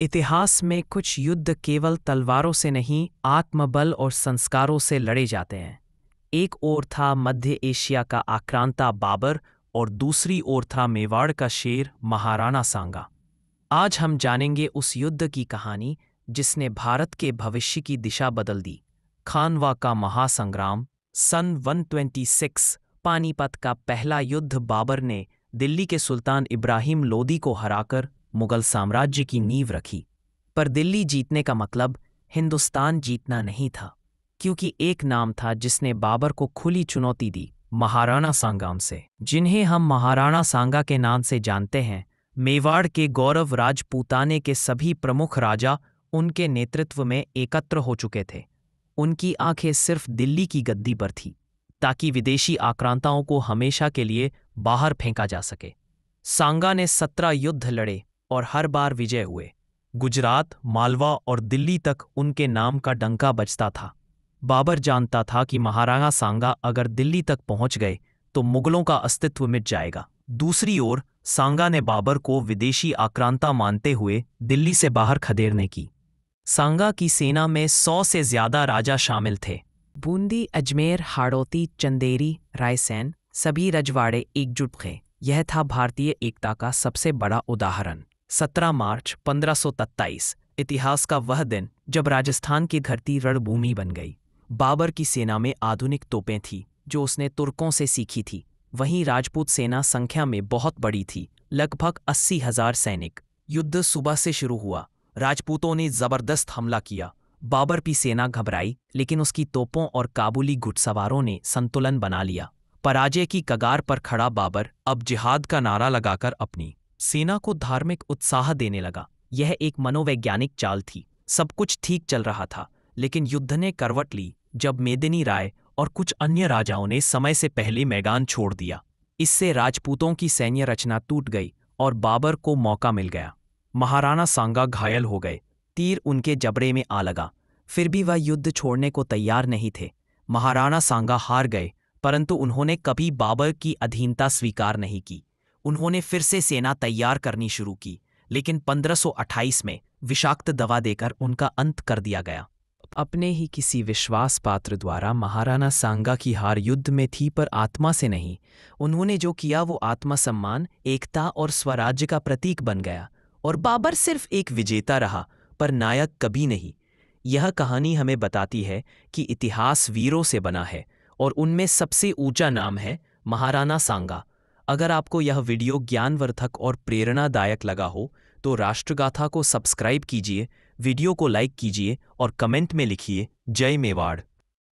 इतिहास में कुछ युद्ध केवल तलवारों से नहीं, आत्मबल और संस्कारों से लड़े जाते हैं। एक ओर था मध्य एशिया का आक्रांता बाबर और दूसरी ओर था मेवाड़ का शेर महाराणा सांगा। आज हम जानेंगे उस युद्ध की कहानी जिसने भारत के भविष्य की दिशा बदल दी। खानवा का महासंग्राम सन 126। पानीपत का पहला युद्ध बाबर ने दिल्ली के सुल्तान इब्राहिम लोदी को हराकर मुगल साम्राज्य की नींव रखी। पर दिल्ली जीतने का मतलब हिंदुस्तान जीतना नहीं था, क्योंकि एक नाम था जिसने बाबर को खुली चुनौती दी, महाराणा सांगा से, जिन्हें हम महाराणा सांगा के नाम से जानते हैं। मेवाड़ के गौरव राजपूताने के सभी प्रमुख राजा उनके नेतृत्व में एकत्र हो चुके थे। उनकी आंखें सिर्फ दिल्ली की गद्दी पर थी, ताकि विदेशी आक्रांताओं को हमेशा के लिए बाहर फेंका जा सके। सांगा ने 17 युद्ध लड़े और हर बार विजय हुए। गुजरात, मालवा और दिल्ली तक उनके नाम का डंका बजता था। बाबर जानता था कि महाराणा सांगा अगर दिल्ली तक पहुंच गए तो मुगलों का अस्तित्व मिट जाएगा। दूसरी ओर सांगा ने बाबर को विदेशी आक्रांता मानते हुए दिल्ली से बाहर खदेड़ने की। सांगा की सेना में 100 से ज्यादा राजा शामिल थे। बूंदी, अजमेर, हाड़ौती, चंदेरी, रायसेन, सभी रजवाड़े एकजुट थे। यह था भारतीय एकता का सबसे बड़ा उदाहरण। 17 मार्च 1527, इतिहास का वह दिन जब राजस्थान की धरती रणभूमि बन गई। बाबर की सेना में आधुनिक तोपें थीं, जो उसने तुर्कों से सीखी थी। वहीं राजपूत सेना संख्या में बहुत बड़ी थी, लगभग 80,000 सैनिक। युद्ध सुबह से शुरू हुआ। राजपूतों ने जबरदस्त हमला किया। बाबर की सेना घबराई, लेकिन उसकी तोपों और काबुली घुड़सवारों ने संतुलन बना लिया। पराजय की कगार पर खड़ा बाबर अब जिहाद का नारा लगाकर अपनी सेना को धार्मिक उत्साह देने लगा। यह एक मनोवैज्ञानिक चाल थी। सब कुछ ठीक चल रहा था, लेकिन युद्ध ने करवट ली जब मेदिनी राय और कुछ अन्य राजाओं ने समय से पहले मैदान छोड़ दिया। इससे राजपूतों की सैन्य रचना टूट गई और बाबर को मौका मिल गया। महाराणा सांगा घायल हो गए, तीर उनके जबड़े में आ लगा। फिर भी वह युद्ध छोड़ने को तैयार नहीं थे। महाराणा सांगा हार गए, परंतु उन्होंने कभी बाबर की अधीनता स्वीकार नहीं की। उन्होंने फिर से सेना तैयार करनी शुरू की, लेकिन 1528 में विषाक्त दवा देकर उनका अंत कर दिया गया। अपने ही किसी विश्वास पात्र द्वारा महाराणा सांगा की हार युद्ध में थी, पर आत्मा से नहीं। उन्होंने जो किया वो आत्मसम्मान, एकता और स्वराज्य का प्रतीक बन गया। और बाबर सिर्फ एक विजेता रहा, पर नायक कभी नहीं। यह कहानी हमें बताती है कि इतिहास वीरों से बना है और उनमें सबसे ऊंचा नाम है महाराणा सांगा। अगर आपको यह वीडियो ज्ञानवर्धक और प्रेरणादायक लगा हो तो राष्ट्रगाथा को सब्सक्राइब कीजिए, वीडियो को लाइक कीजिए और कमेंट में लिखिए जय मेवाड़।